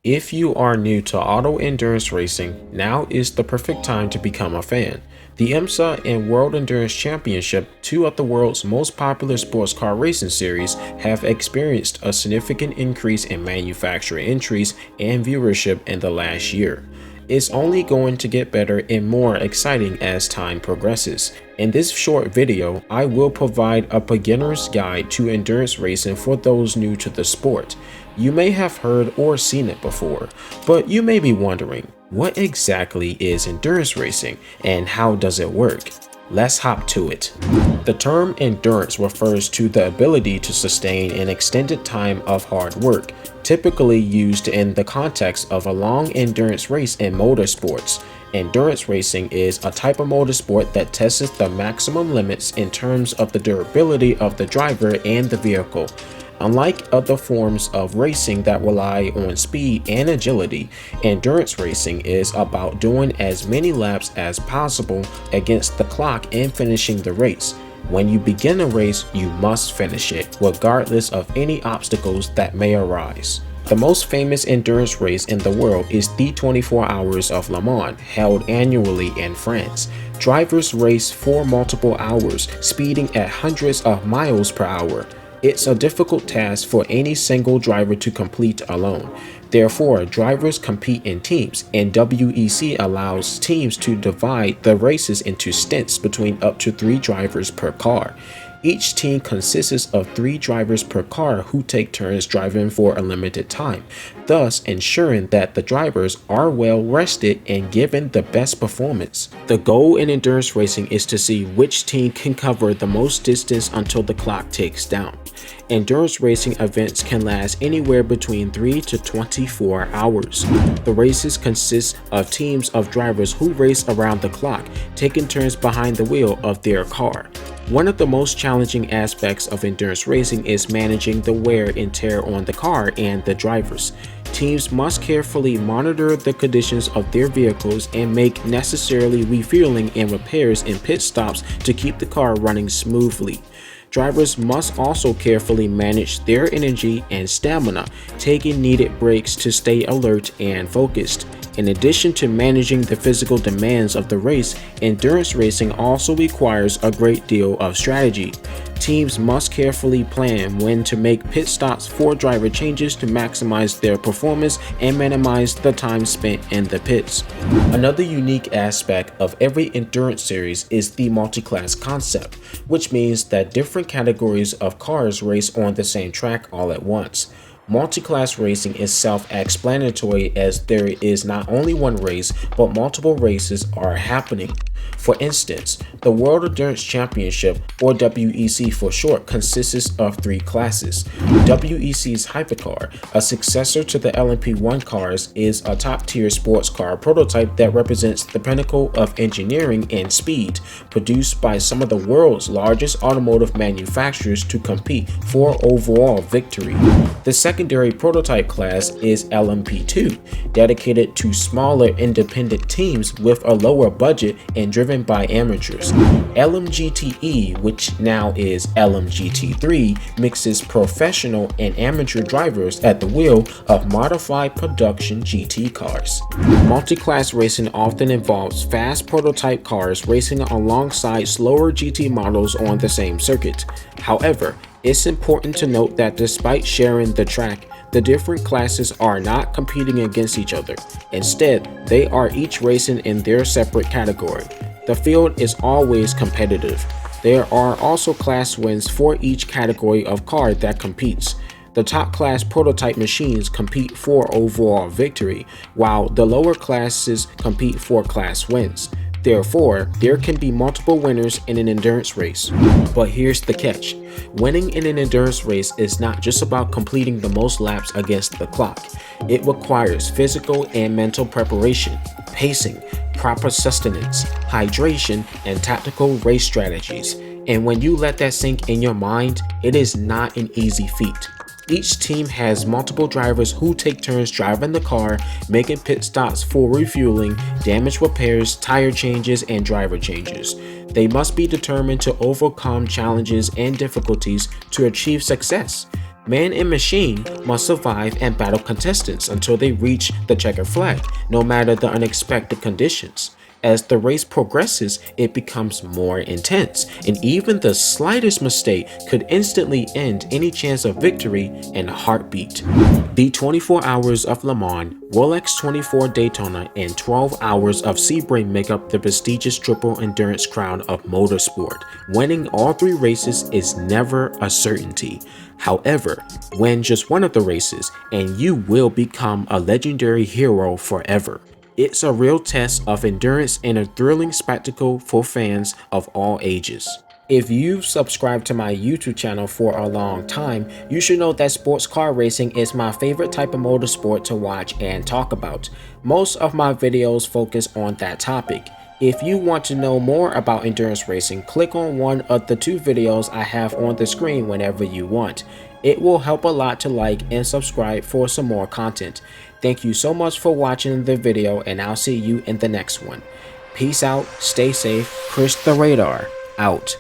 If you are new to auto endurance racing, now is the perfect time to become a fan. The IMSA and World Endurance Championship, two of the world's most popular sports car racing series, have experienced a significant increase in manufacturer entries and viewership in the last year. It's only going to get better and more exciting as time progresses. In this short video, I will provide a beginner's guide to endurance racing for those new to the sport. You may have heard or seen it before, but you may be wondering, what exactly is endurance racing and how does it work? Let's hop to it. The term endurance refers to the ability to sustain an extended time of hard work, typically used in the context of a long endurance race in motorsports. Endurance racing is a type of motorsport that tests the maximum limits in terms of the durability of the driver and the vehicle. Unlike other forms of racing that rely on speed and agility, endurance racing is about doing as many laps as possible against the clock and finishing the race. When you begin a race, you must finish it, regardless of any obstacles that may arise. The most famous endurance race in the world is the 24 Hours of Le Mans, held annually in France. Drivers race for multiple hours, speeding at hundreds of miles per hour. It's a difficult task for any single driver to complete alone. Therefore, drivers compete in teams, and WEC allows teams to divide the races into stints between up to 3 drivers per car. Each team consists of 3 drivers per car who take turns driving for a limited time, thus ensuring that the drivers are well rested and given the best performance. The goal in endurance racing is to see which team can cover the most distance until the clock ticks down. Endurance racing events can last anywhere between 3 to 24 hours. The races consist of teams of drivers who race around the clock, taking turns behind the wheel of their car. One of the most challenging aspects of endurance racing is managing the wear and tear on the car and the drivers. Teams must carefully monitor the conditions of their vehicles and make necessary refueling and repairs and pit stops to keep the car running smoothly. Drivers must also carefully manage their energy and stamina, taking needed breaks to stay alert and focused. In addition to managing the physical demands of the race, endurance racing also requires a great deal of strategy. Teams must carefully plan when to make pit stops for driver changes to maximize their performance and minimize the time spent in the pits. Another unique aspect of every endurance series is the multi-class concept, which means that different categories of cars race on the same track all at once. Multi-class racing is self-explanatory as there is not only one race, but multiple races are happening. For instance, the World Endurance Championship, or WEC for short, consists of 3 classes. WEC's Hypercar, a successor to the LMP1 cars, is a top-tier sports car prototype that represents the pinnacle of engineering and speed, produced by some of the world's largest automotive manufacturers to compete for overall victory. The secondary prototype class is LMP2, dedicated to smaller independent teams with a lower budget and driven by amateurs. LMGTE, which now is LMGT3, mixes professional and amateur drivers at the wheel of modified production GT cars. Multi-class racing often involves fast prototype cars racing alongside slower GT models on the same circuit. However, it's important to note that despite sharing the track, the different classes are not competing against each other. Instead, they are each racing in their separate category. The field is always competitive. There are also class wins for each category of car that competes. The top class prototype machines compete for overall victory, while the lower classes compete for class wins. Therefore, there can be multiple winners in an endurance race. But here's the catch. Winning in an endurance race is not just about completing the most laps against the clock. It requires physical and mental preparation, pacing, proper sustenance, hydration, and tactical race strategies. And when you let that sink in your mind, it is not an easy feat. Each team has multiple drivers who take turns driving the car, making pit stops for refueling, damage repairs, tire changes, and driver changes. They must be determined to overcome challenges and difficulties to achieve success. Man and machine must survive and battle contestants until they reach the checkered flag, no matter the unexpected conditions. As the race progresses, it becomes more intense, and even the slightest mistake could instantly end any chance of victory in a heartbeat. The 24 Hours of Le Mans, Rolex 24 Daytona, and 12 Hours of Sebring make up the prestigious triple endurance crown of motorsport. Winning all 3 races is never a certainty. However, win just one of the races, and you will become a legendary hero forever. It's a real test of endurance and a thrilling spectacle for fans of all ages. If you've subscribed to my YouTube channel for a long time, you should know that sports car racing is my favorite type of motorsport to watch and talk about. Most of my videos focus on that topic. If you want to know more about endurance racing, click on one of the 2 videos I have on the screen whenever you want. It will help a lot to like and subscribe for some more content. Thank you so much for watching the video, and I'll see you in the next one. Peace out, stay safe, Chris the Radar, out.